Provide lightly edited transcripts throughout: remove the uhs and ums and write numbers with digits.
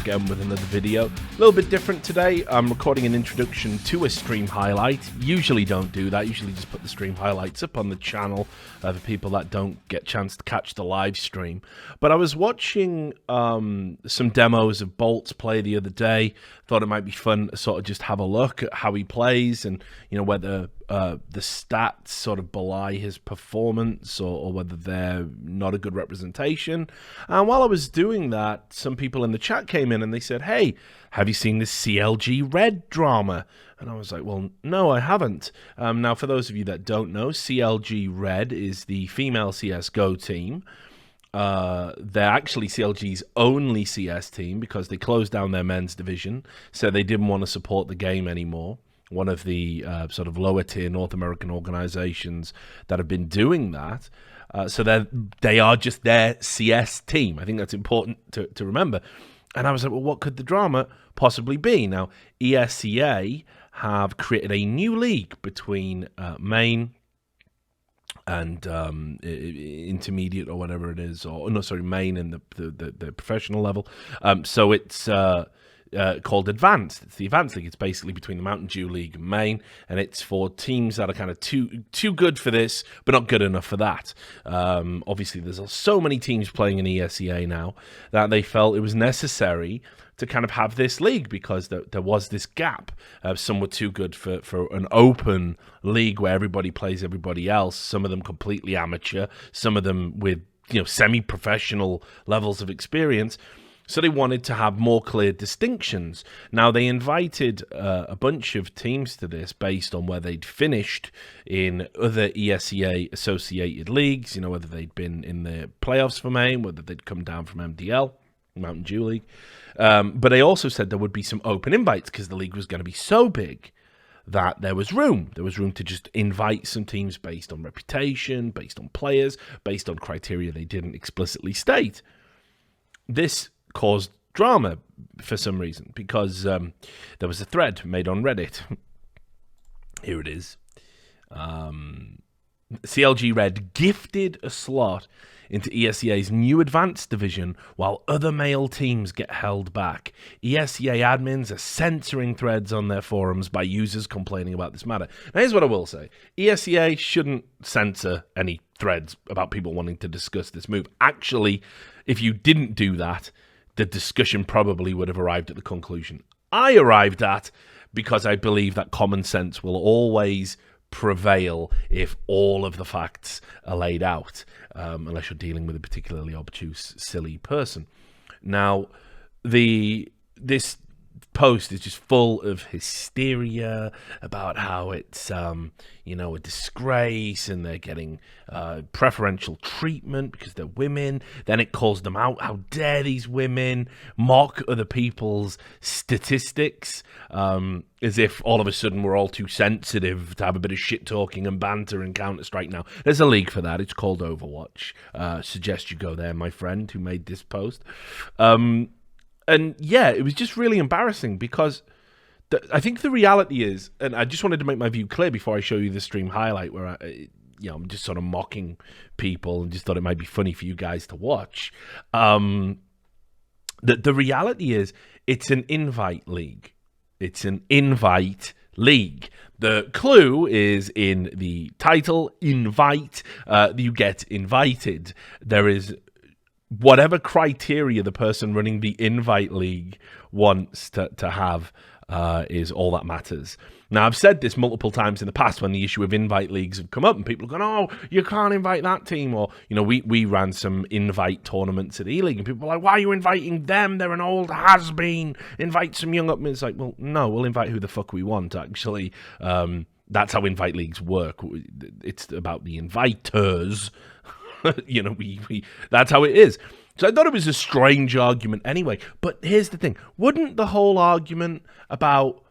again with another video. A little bit different today. I'm recording an introduction to a stream highlight. Usually don't do that. Usually just put the stream highlights up on the channel for people that don't get a chance to catch the live stream. But I was watching some demos of Bolt's play the other day. Thought it might be fun to sort of just have a look at how he plays and, you know, whether the stats sort of belie his performance or whether they're not a good representation. And while I was doing that, some people in the chat came in and they said, "Hey, have you seen this CLG Red drama?" And I was like, well, no, I haven't. Now, for those of you that don't know, CLG Red is the female CSGO team. They're actually CLG's only CS team because they closed down their men's division, so they didn't want to support the game anymore. One of the sort of lower tier North American organizations that have been doing that. So they are just their CS team. I think that's important to remember. And I was like, well, what could the drama possibly be? Now, ESEA have created a new league between main and intermediate or whatever it is, or no, sorry, main and the professional level. So it's called Advanced. It's the Advanced League. It's basically between the Mountain Dew League and main, and it's for teams that are kind of too good for this, but not good enough for that. Obviously, there's so many teams playing in ESEA now that they felt it was necessary to kind of have this league because there was this gap. Some were too good for an open league where everybody plays everybody else. Some of them completely amateur. Some of them with, you know, semi-professional levels of experience. So they wanted to have more clear distinctions. Now, they invited a bunch of teams to this based on where they'd finished in other ESEA associated leagues, you know, whether they'd been in the playoffs for main, whether they'd come down from MDL, Mountain Dew League. But they also said there would be some open invites because the league was going to be so big that there was room. There was room to just invite some teams based on reputation, based on players, based on criteria they didn't explicitly state. This caused drama for some reason because there was a thread made on Reddit. Here it is. CLG Red gifted a slot into ESEA's new Advanced division while other male teams get held back. ESEA admins are censoring threads on their forums by users complaining about this matter. Now, here's what I will say. ESEA shouldn't censor any threads about people wanting to discuss this move. Actually, if you didn't do that, the discussion probably would have arrived at the conclusion I arrived at, because I believe that common sense will always prevail if all of the facts are laid out, unless you're dealing with a particularly obtuse, silly person. Now, this post is just full of hysteria about how it's you know, a disgrace and they're getting preferential treatment because they're women. Then it calls them out. How dare these women mock other people's statistics, as if all of a sudden we're all too sensitive to have a bit of shit talking and banter in Counter-Strike now. There's a league for that. It's called Overwatch. Suggest you go there, my friend who made this post. And yeah, it was just really embarrassing because I think the reality is, and I just wanted to make my view clear before I show you the stream highlight where I'm just sort of mocking people and just thought it might be funny for you guys to watch. The reality is, it's an invite league. It's an invite league. The clue is in the title, invite. You get invited. There is whatever criteria the person running the invite league wants to have is all that matters. Now, I've said this multiple times in the past when the issue of invite leagues have come up and people have gone, oh, you can't invite that team. Or, you know, we ran some invite tournaments at E-League and people were like, why are you inviting them? They're an old has-been. Invite some young up. And it's like, well, no, we'll invite who the fuck we want, actually. That's how invite leagues work. It's about the inviters. You know, that's how it is. So I thought it was a strange argument anyway. But here's the thing. Wouldn't the whole argument about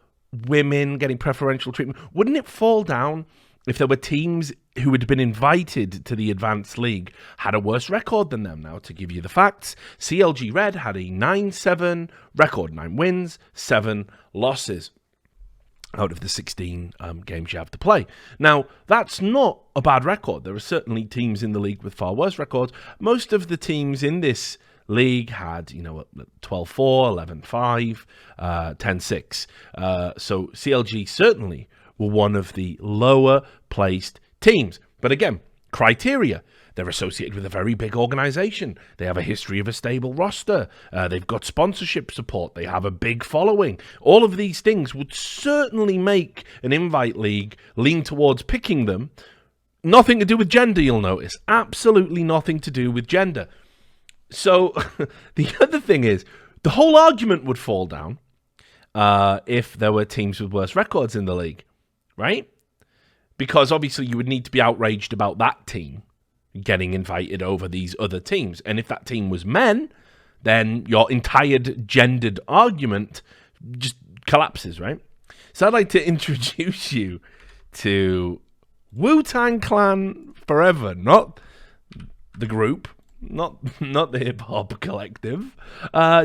women getting preferential treatment, wouldn't it fall down if there were teams who had been invited to the Advanced League had a worse record than them? Now, to give you the facts, CLG Red had a 9-7 record, 9 wins, 7 losses out of the 16 games you have to play. Now, that's not a bad record. There are certainly teams in the league with far worse records. Most of the teams in this league had, 12-4, 11-5, 10-6. So CLG certainly were one of the lower placed teams. But again, criteria. They're associated with a very big organization. They have a history of a stable roster. They've got sponsorship support. They have a big following. All of these things would certainly make an invite league lean towards picking them. Nothing to do with gender, you'll notice. Absolutely nothing to do with gender. So the other thing is, the whole argument would fall down if there were teams with worse records in the league, right? Because obviously you would need to be outraged about that team getting invited over these other teams. And if that team was men, then your entire gendered argument just collapses, right? So I'd like to introduce you to Wu-Tang Clan Forever, not the group, not the hip-hop collective,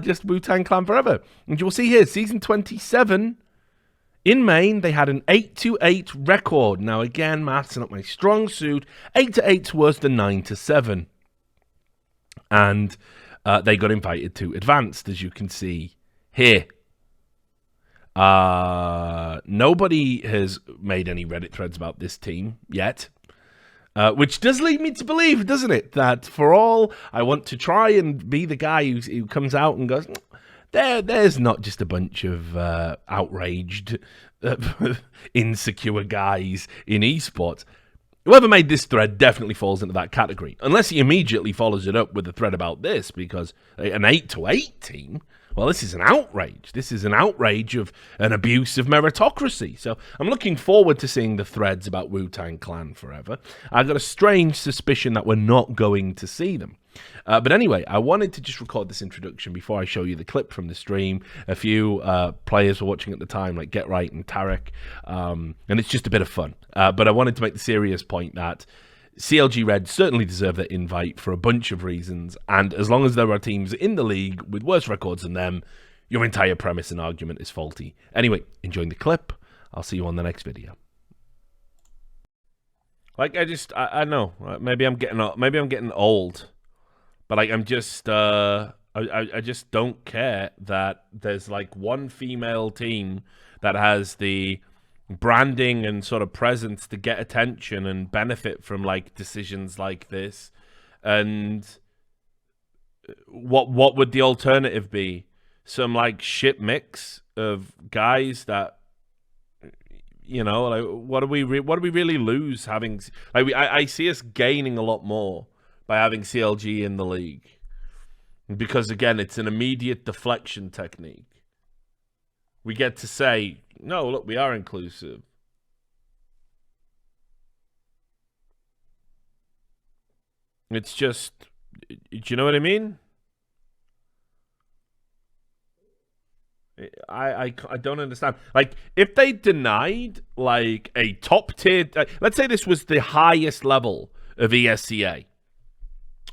just Wu-Tang Clan Forever. And you'll see here, season 27, in Maine, they had an 8-8 record. Now, again, maths are not my strong suit. 8-8's worse than 9-7. And they got invited to Advanced, as you can see here. Nobody has made any Reddit threads about this team yet. Which does lead me to believe, doesn't it, that for all I want to try and be the guy who comes out and goes, there's not just a bunch of outraged, insecure guys in esports. Whoever made this thread definitely falls into that category, unless he immediately follows it up with a thread about this, because an 8-8 team, well, this is an outrage. This is an outrage of an abuse of meritocracy. So I'm looking forward to seeing the threads about Wu-Tang Clan Forever. I've got a strange suspicion that we're not going to see them. But anyway, I wanted to just record this introduction before I show you the clip from the stream. A few players were watching at the time, like Get Right and Tarek, and it's just a bit of fun. But I wanted to make the serious point that CLG Red certainly deserve their invite for a bunch of reasons, and as long as there are teams in the league with worse records than them, your entire premise and argument is faulty. Anyway, enjoying the clip. I'll see you on the next video. Like, I know, maybe I'm getting old. But like, I'm just, I just don't care that there's like one female team that has the branding and sort of presence to get attention and benefit from like decisions like this. And what would the alternative be? Some like shit mix of guys that, like, what do we really lose having? Like, I see us gaining a lot more by having CLG in the league. Because, again, it's an immediate deflection technique. We get to say, no, look, we are inclusive. It's just, do you know what I mean? I don't understand. Like, if they denied, like, a top tier... let's say this was the highest level of ESEA.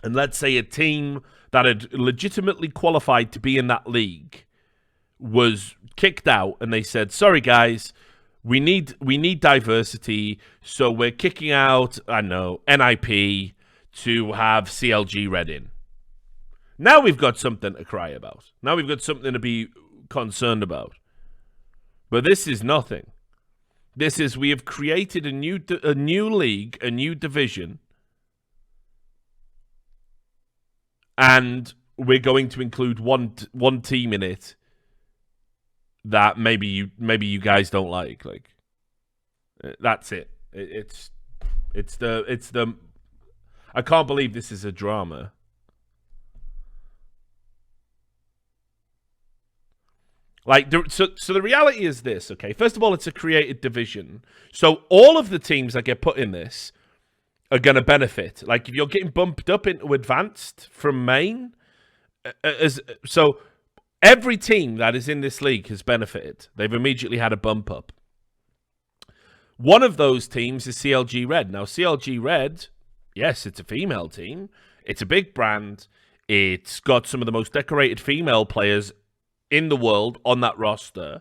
And let's say a team that had legitimately qualified to be in that league was kicked out, and they said, "Sorry, guys, we need diversity, so we're kicking out, I don't know, NIP to have CLG Red in." Now we've got something to cry about. Now we've got something to be concerned about. But this is nothing. This is, we have created a new league, a new division. And we're going to include one team in it that maybe you guys don't like. Like, that's it. It's the. I can't believe this is a drama. Like, so the reality is this. Okay, first of all, it's a created division, so all of the teams that get put in this are going to benefit. Like, if you're getting bumped up into Advanced from Maine, so every team that is in this league has benefited. They've immediately had a bump up. One of those teams is CLG Red. Now, CLG Red, yes, it's a female team. It's a big brand. It's got some of the most decorated female players in the world on that roster.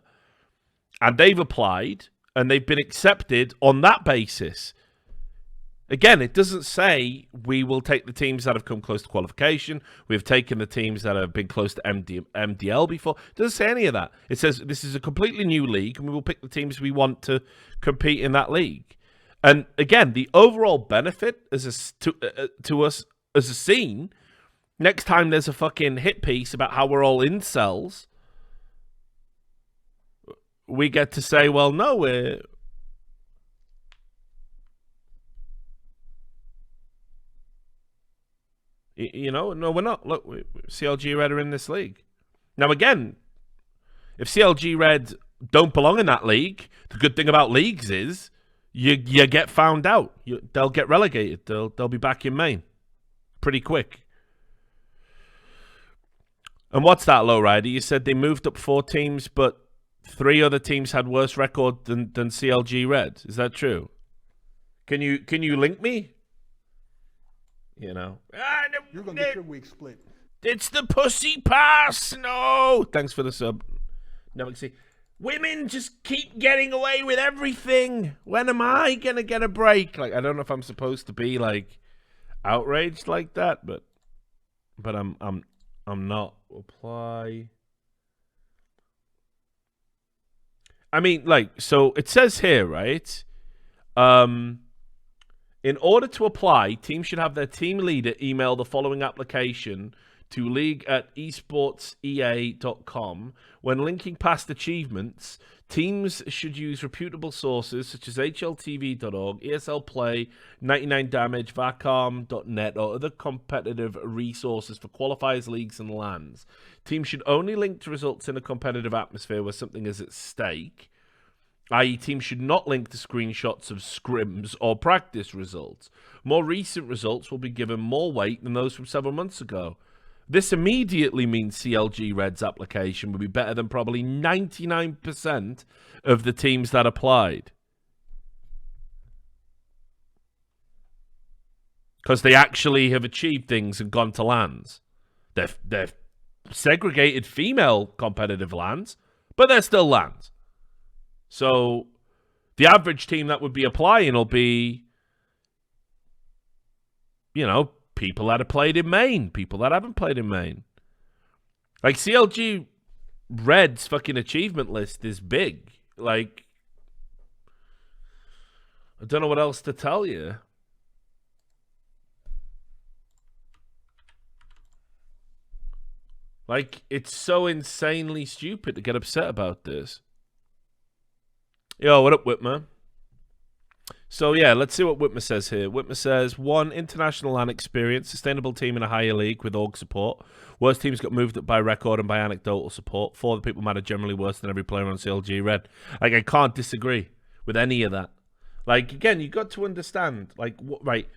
And they've applied, and they've been accepted on that basis. Again, it doesn't say we will take the teams that have come close to qualification. We've taken the teams that have been close to MDL before. It doesn't say any of that. It says this is a completely new league, and we will pick the teams we want to compete in that league. And again, the overall benefit to us as a scene, next time there's a fucking hit piece about how we're all incels, we get to say, well, no, we're... You know, no, we're not. Look, CLG Red are in this league. Now, again, if CLG Red don't belong in that league, the good thing about leagues is you get found out. They'll get relegated. They'll be back in main pretty quick. And what's that, Lowrider? You said they moved up 4 teams, but 3 other teams had worse record than CLG Red. Is that true? Can you link me? You know, you're gonna get your week split. It's the pussy pass. No, thanks for the sub. No, see, women just keep getting away with everything. When am I gonna get a break? Like, I don't know if I'm supposed to be like outraged like that, but I'm not. Apply. I mean, like, so it says here, right? In order to apply, teams should have their team leader email the following application to league@esportsea.com. When linking past achievements, teams should use reputable sources such as hltv.org, ESL Play, 99 Damage, vacom.net, or other competitive resources for qualifiers, leagues, and LANs. Teams should only link to results in a competitive atmosphere where something is at stake, i.e. teams should not link to screenshots of scrims or practice results. More recent results will be given more weight than those from several months ago. This immediately means CLG Red's application will be better than probably 99% of the teams that applied. Because they actually have achieved things and gone to LANs. They're segregated female competitive LANs, but they're still LANs. So the average team that would be applying will be, you know, people that have played in main, people that haven't played in main. Like, CLG Red's fucking achievement list is big. Like, I don't know what else to tell you. Like, it's so insanely stupid to get upset about this. Yo, what up, Whitmer? So, yeah, let's see what Whitmer says here. Whitmer says, 1, international LAN experience, sustainable team in a higher league with org support. Worst teams got moved up by record and by anecdotal support. 4, the people matter generally worse than every player on CLG Red. Like, I can't disagree with any of that. Like, again, you got to understand, like, right,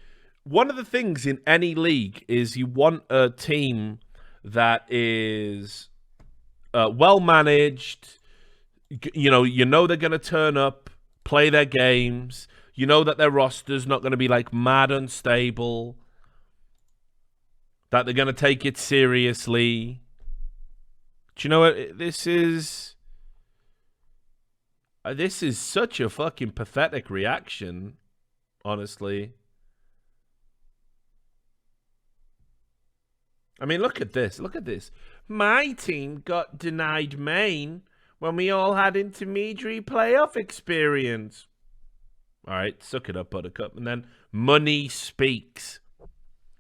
one of the things in any league is you want a team that is well-managed. You know they're going to turn up, play their games. You know that their roster's not going to be, like, mad unstable. That they're going to take it seriously. Do you know what? This is such a fucking pathetic reaction, honestly. I mean, look at this. Look at this. My team got denied main when we all had intermediary playoff experience. All right, suck it up, Buttercup. And then money speaks.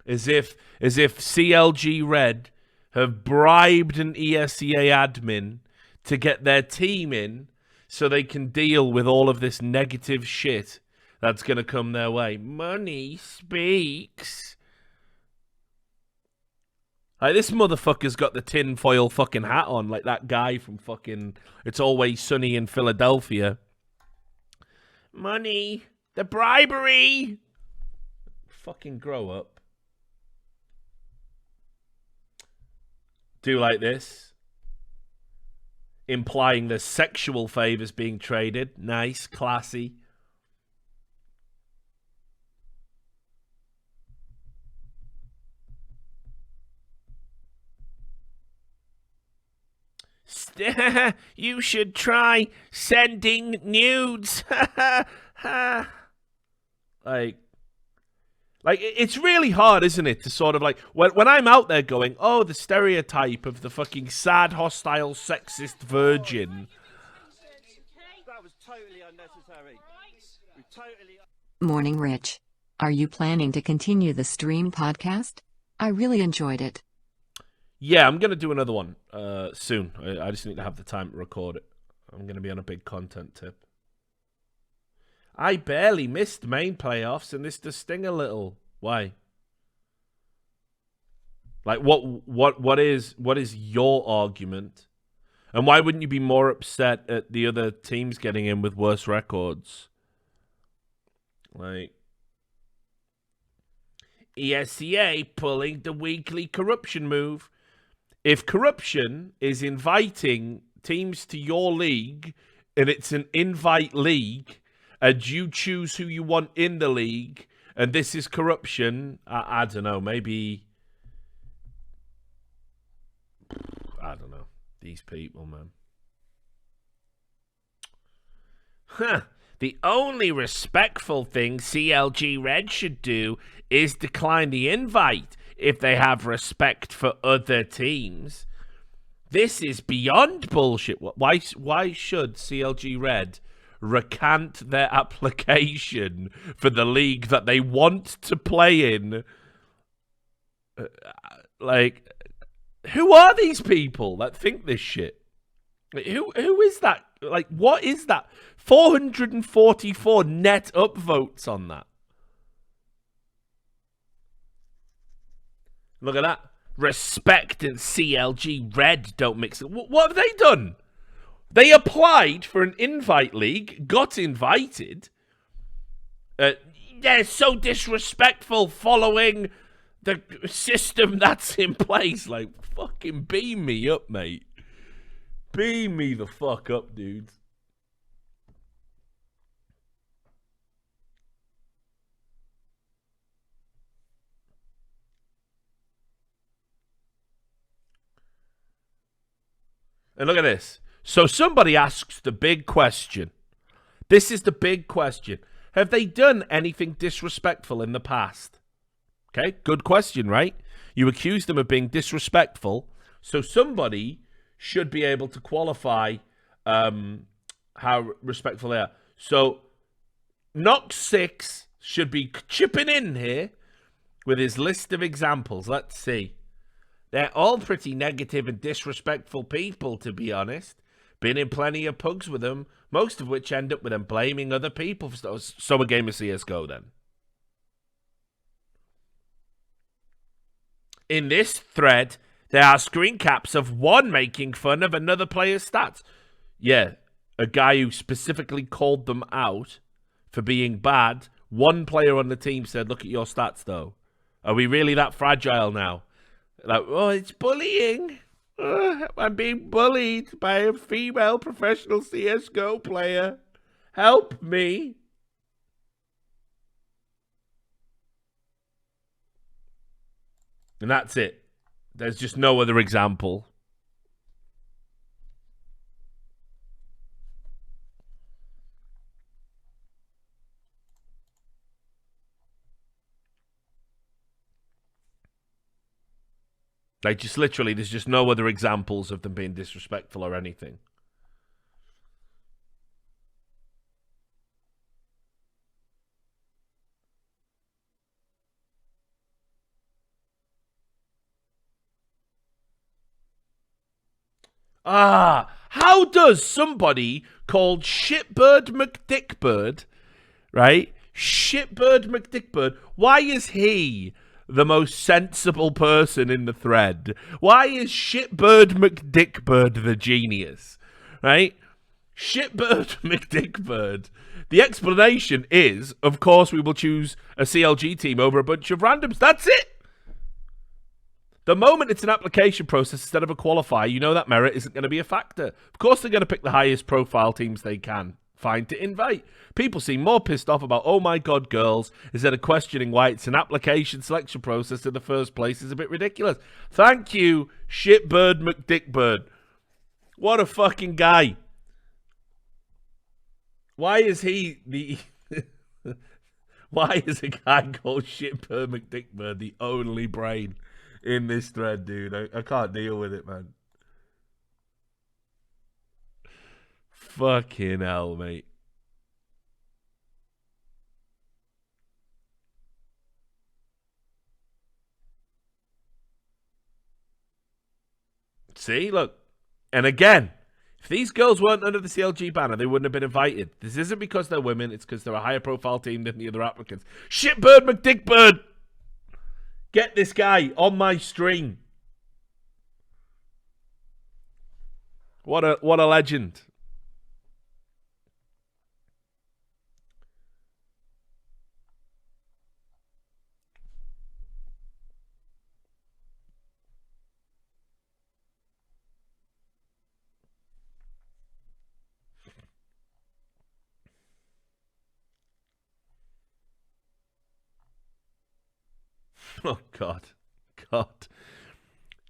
As if CLG Red have bribed an ESEA admin to get their team in so they can deal with all of this negative shit that's going to come their way. Money speaks. Like, this motherfucker's got the tinfoil fucking hat on, like that guy from fucking It's Always Sunny in Philadelphia. Money. The bribery. Fucking grow up. Do like this. Implying there's sexual favors being traded. Nice, classy. You should try sending nudes. Like, Like, it's really hard, isn't it, to sort of like, when I'm out there going, oh, the stereotype of the fucking sad, hostile, sexist virgin. That was totally unnecessary. Morning, Rich. Are you planning to continue the stream podcast? I really enjoyed it. Yeah, I'm going to do another one soon. I just need to have the time to record it. I'm going to be on a big content tip. I barely missed main playoffs, and this does sting a little. Why? Like, what is your argument? And why wouldn't you be more upset at the other teams getting in with worse records? Like, ESEA pulling the weekly corruption move. If corruption is inviting teams to your league, and it's an invite league, and you choose who you want in the league, and this is corruption, I don't know, maybe... I don't know. These people, man. Huh. The only respectful thing CLG Red should do is decline the invite if they have respect for other teams. This is beyond bullshit. Why should CLG Red recant their application for the league that they want to play in? Like, who are these people that think this shit? Who is that? Like, what is that? 444 net upvotes on that. Look at that. Respect and CLG Red don't mix it. What have they done? They applied for an invite league, got invited. They're so disrespectful following the system that's in place. Like, fucking beam me up, mate. Beam me the fuck up, dudes. And look at this. So somebody asks the big question. This is the big question. Have they done anything disrespectful in the past? Okay, good question, right? You accuse them of being disrespectful, so somebody should be able to qualify how respectful they are. So Nox6 should be chipping in here with his list of examples. Let's see. They're all pretty negative and disrespectful people, to be honest. Been in plenty of pugs with them, most of which end up with them blaming other people for stuff. So a game of CSGO, then. In this thread, there are screen caps of one making fun of another player's stats. Yeah, a guy who specifically called them out for being bad. One player on the team said, look at your stats, though. Are we really that fragile now? Like, oh, it's bullying. I'm being bullied by a female professional CSGO player. Help me. And that's it. There's just no other example. Like, just literally, there's just no other examples of them being disrespectful or anything. How does somebody called Shitbird McDickbird, right? Shitbird McDickbird, why is he the most sensible person in the thread? Why is Shitbird McDickbird the genius, right? Shitbird McDickbird. The explanation is, of course, we will choose a CLG team over a bunch of randoms. That's it. The moment it's an application process instead of a qualifier, you know that merit isn't going to be a factor. Of course, they're going to pick the highest profile teams they can find to invite. People seem more pissed off about, oh my god, girls, instead of questioning why it's an application selection process in the first place is a bit ridiculous. Thank you, Shitbird McDickbird. What a fucking guy. Why is he the... Why is a guy called Shitbird McDickbird the only brain in this thread, dude? I can't deal with it, man. Fucking hell, mate. See, look. And again, if these girls weren't under the CLG banner, they wouldn't have been invited. This isn't because they're women. It's because they're a higher profile team than the other applicants. Shitbird McDickbird! Get this guy on my stream. What a legend. Oh, God.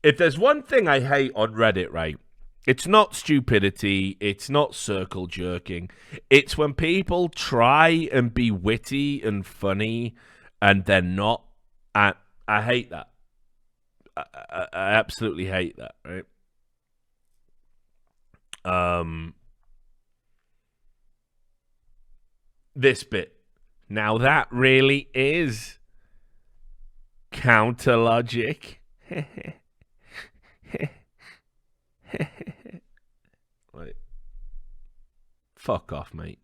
If there's one thing I hate on Reddit, right, it's not stupidity, it's not circle jerking. It's when people try and be witty and funny and they're not. I hate that. I absolutely hate that, right? This bit. Now that really is counter logic. Like, fuck off, mate.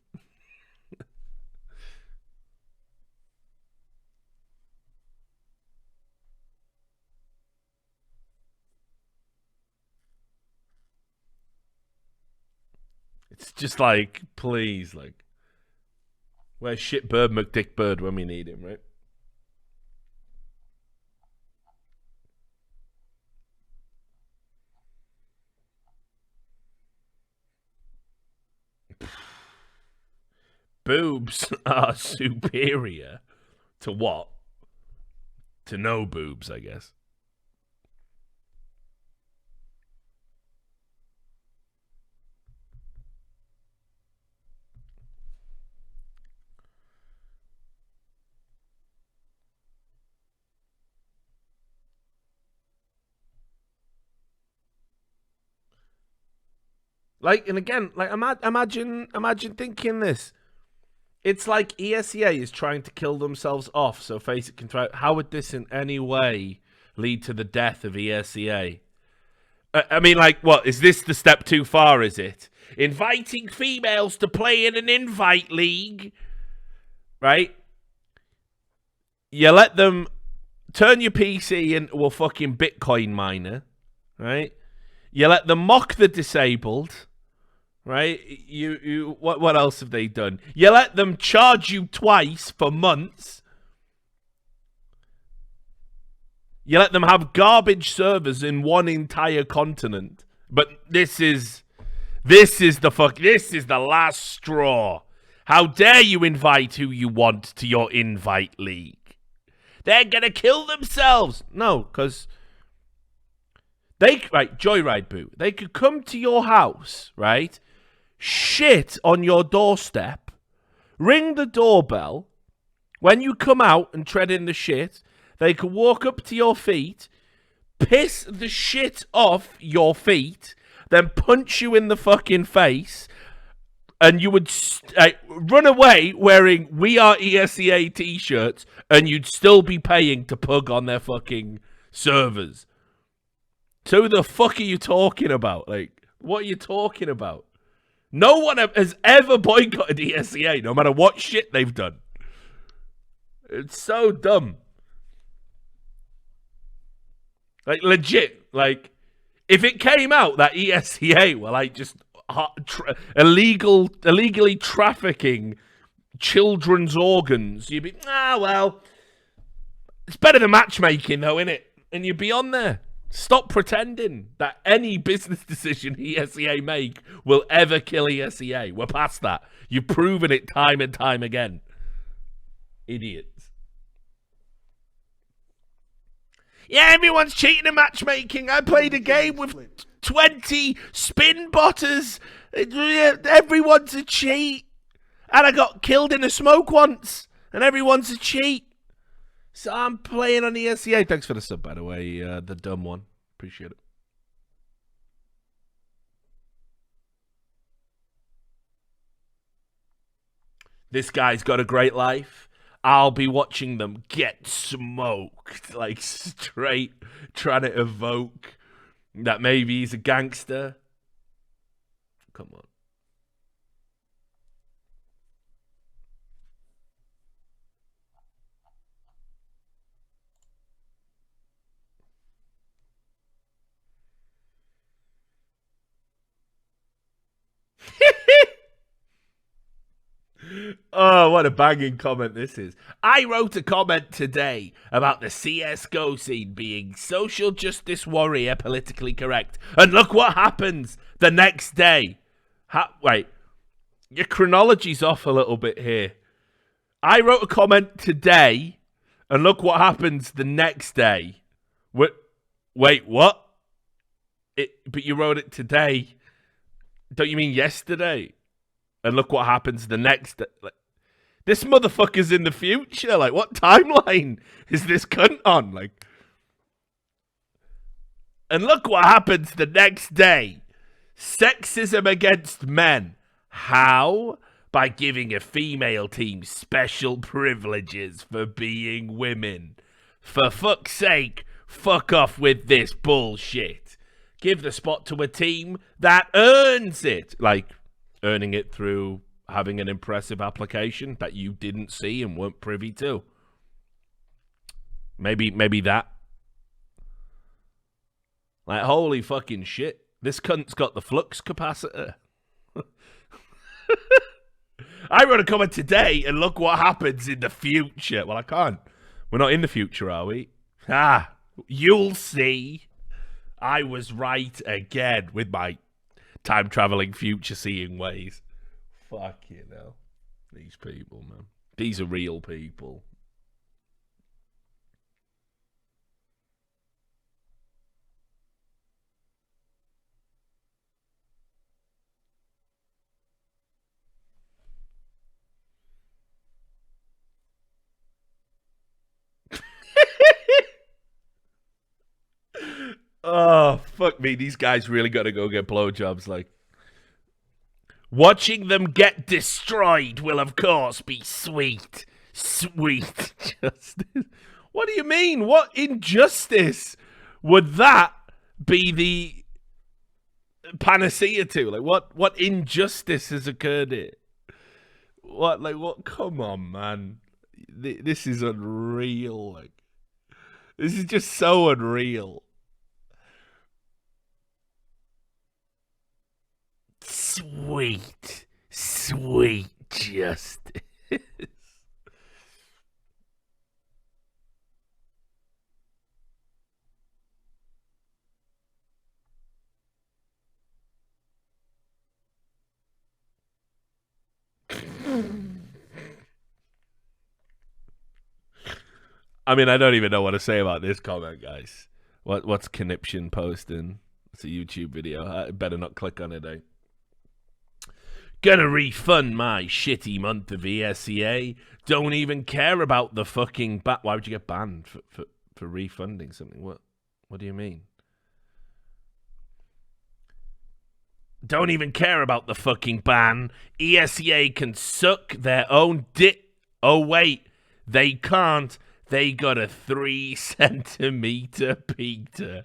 It's just like, please, like, where's Shitbird McDickbird when we need him, right? Boobs are superior to what? To no boobs, I guess. Like, and again, like, imagine thinking this. It's like ESEA is trying to kill themselves off so FACEIT can try. How would this in any way lead to the death of ESEA? I mean, like, what? Is this the step too far, is it? Inviting females to play in an invite league, right? You let them turn your PC into a fucking Bitcoin miner, right? You let them mock the disabled, right? What else have they done? You let them charge you twice for months. You let them have garbage servers in one entire continent. But this is the last straw. How dare you invite who you want to your invite league? They're gonna kill themselves. No, because Joyride Boo. They could come to your house, right? Shit on your doorstep, ring the doorbell. When you come out and tread in the shit, they could walk up to your feet, piss the shit off your feet, then punch you in the fucking face, and you would run away wearing "We Are ESEA" t-shirts, and you'd still be paying to pug on their fucking servers. So who the fuck are you talking about? Like, what are you talking about? No one has ever boycotted ESEA, no matter what shit they've done. It's so dumb. Like, legit. Like, if it came out that ESEA were, like, just illegally trafficking children's organs, you'd be, well, it's better than matchmaking, though, innit? And you'd be on there. Stop pretending that any business decision ESEA make will ever kill ESEA. We're past that. You've proven it time and time again. Idiots. Yeah, everyone's cheating in matchmaking. I played a game with 20 spin botters. Everyone's a cheat. And I got killed in a smoke once. and everyone's a cheat. So I'm playing on ESEA. Thanks for the sub, by the way, the dumb one. Appreciate it. This guy's got a great life. I'll be watching them get smoked, like straight, trying to evoke that maybe he's a gangster. Come on. Oh, what a banging comment this is. I wrote a comment today about the CSGO scene being social justice warrior politically correct. And look what happens the next day. Wait, your chronology's off a little bit here. I wrote a comment today, and look what happens the next day. Wait, what? But you wrote it today. Don't you mean yesterday? And look what happens the next day. Like, this motherfucker's in the future. Like, what timeline is this cunt on? Like, and look what happens the next day. Sexism against men. How? By giving a female team special privileges for being women. For fuck's sake, fuck off with this bullshit. Give the spot to a team that earns it. Like, earning it through having an impressive application that you didn't see and weren't privy to. Maybe that. Like, holy fucking shit. This cunt's got the flux capacitor. I wrote a comment today, and look what happens in the future. Well, I can't. We're not in the future, are we? You'll see. I was right again with my time-traveling, future-seeing ways. Fuck you know. These people, man. These are real people. Oh, fuck me. These guys really got to go get blowjobs. Like, watching them get destroyed will, of course, be sweet. Sweet justice. What do you mean? What injustice would that be the panacea to? Like, what injustice has occurred here? What? Come on, man. This is unreal. Like, this is just so unreal. Sweet, sweet justice. I mean, I don't even know what to say about this comment, guys. What's Conniption posting? It's a YouTube video. I better not click on it, eh? Gonna refund my shitty month of ESEA. Don't even care about the fucking Why would you get banned for refunding something? What do you mean? Don't even care about the fucking ban. ESEA can suck their own dick. Oh, wait. They can't. They got a 3-centimeter Peter.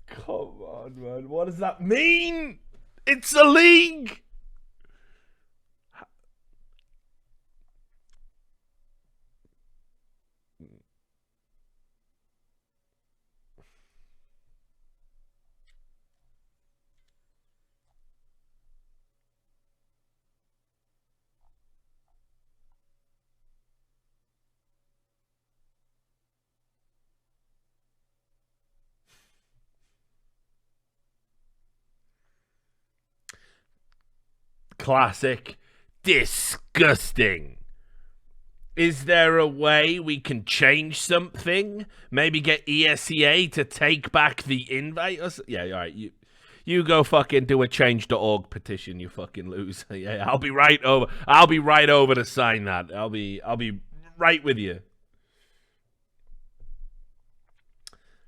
Come on, man. What does that mean? It's a league. Classic. Disgusting. Is there a way we can change something? Maybe get ESEA to take back the invite? Yeah, all right. You go fucking do a change.org petition, you fucking loser. Yeah, I'll be right over. I'll be right over to sign that. I'll be right with you.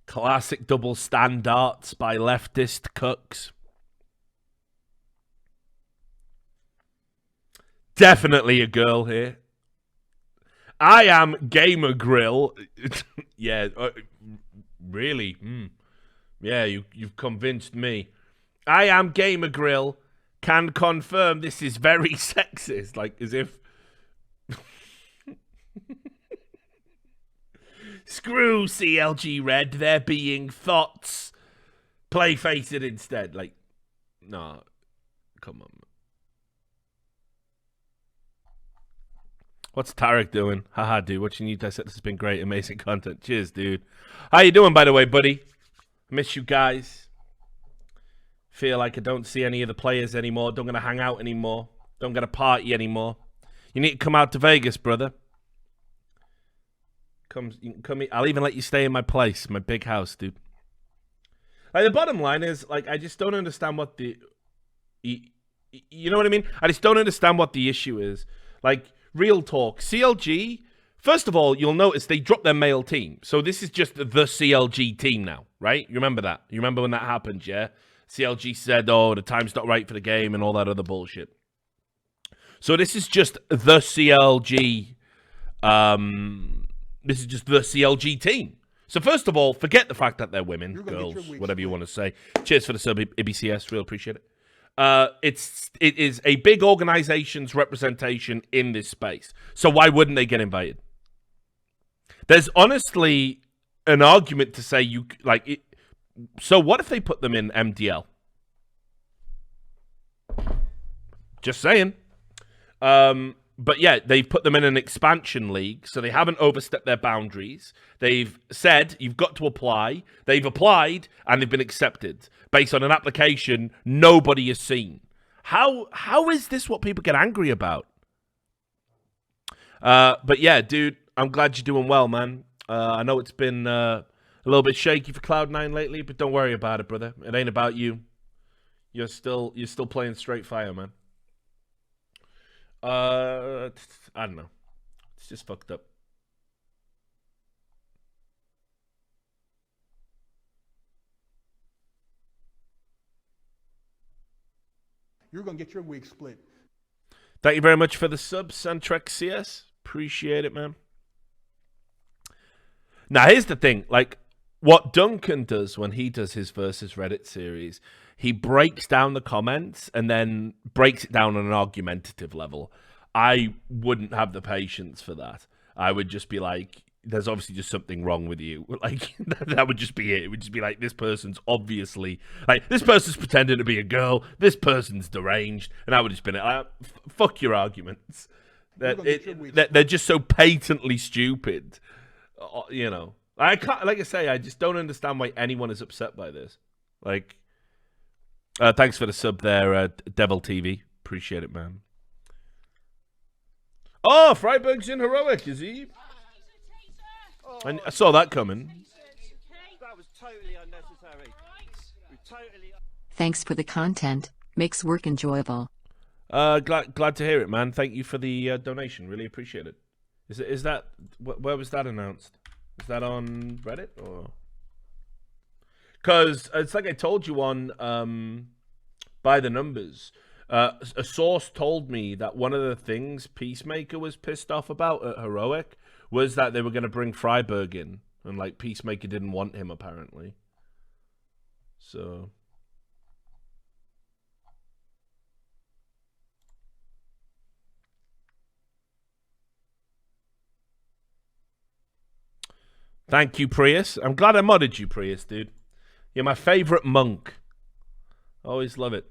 Classic double standards by leftist cucks. Definitely a girl here. I am Gamer Grill. Yeah, really? Yeah, you've convinced me. I am Gamer Grill. Can confirm this is very sexist. Like, as if... Screw CLG Red. They're being thoughts. Play face it instead. Like, no. Come on. What's Tarek doing? Haha, dude. Watching you dissect this has been great. Amazing content. Cheers, dude. How you doing, by the way, buddy? Miss you guys. Feel like I don't see any of the players anymore. Don't gonna hang out anymore. Don't gonna party anymore. You need to come out to Vegas, brother. Come. I'll even let you stay in my place, my big house, dude. Like, the bottom line is, like, I just don't understand what the... You know what I mean? I just don't understand what the issue is. Like... Real talk. CLG, first of all, you'll notice they dropped their male team. So this is just the CLG team now, right? You remember that? You remember when that happened, yeah? CLG said, oh, the time's not right for the game and all that other bullshit. So this is just the CLG. This is just the CLG team. So first of all, forget the fact that they're women, girls, whatever you want to say. Cheers for the sub, IBCS. Real appreciate it. It is a big organization's representation in this space. So why wouldn't they get invited? There's honestly an argument to say you like it. So what if they put them in MDL? Just saying. But yeah, they've put them in an expansion league, so they haven't overstepped their boundaries. They've said, you've got to apply. They've applied, and they've been accepted based on an application nobody has seen. How is this what people get angry about? But yeah, dude, I'm glad you're doing well, man. I know it's been a little bit shaky for Cloud9 lately, but don't worry about it, brother. It ain't about you. You're still playing straight fire, man. I don't know. It's just fucked up. You're going to get your wig split. Thank you very much for the sub, Santrex CS. Appreciate it, man. Now, here's the thing. Like, what Duncan does when he does his versus Reddit series, he breaks down the comments and then breaks it down on an argumentative level. I wouldn't have the patience for that. I would just be like, there's obviously just something wrong with you. Like, that would just be it. It would just be like, this person's obviously, like, this person's pretending to be a girl. This person's deranged. And I would just be like, fuck your arguments. They're just so patently stupid. You know, I can't, like I say, I just don't understand why anyone is upset by this. Like, thanks for the sub there, Devil TV. Appreciate it, man. Oh, Freiburg's in heroic, is he? I saw that coming. That was totally unnecessary. Thanks for the content. Makes work enjoyable. Glad to hear it, man. Thank you for the donation. Really appreciate it. Is that where was that announced? Is that on Reddit or? Because it's like I told you on By the Numbers. A source told me that one of the things Peacemaker was pissed off about at Heroic was that they were going to bring Freiburg in, and like Peacemaker didn't want him apparently. So. Thank you, Prius. I'm glad I modded you, Prius, dude. You're my favorite monk. Always love it.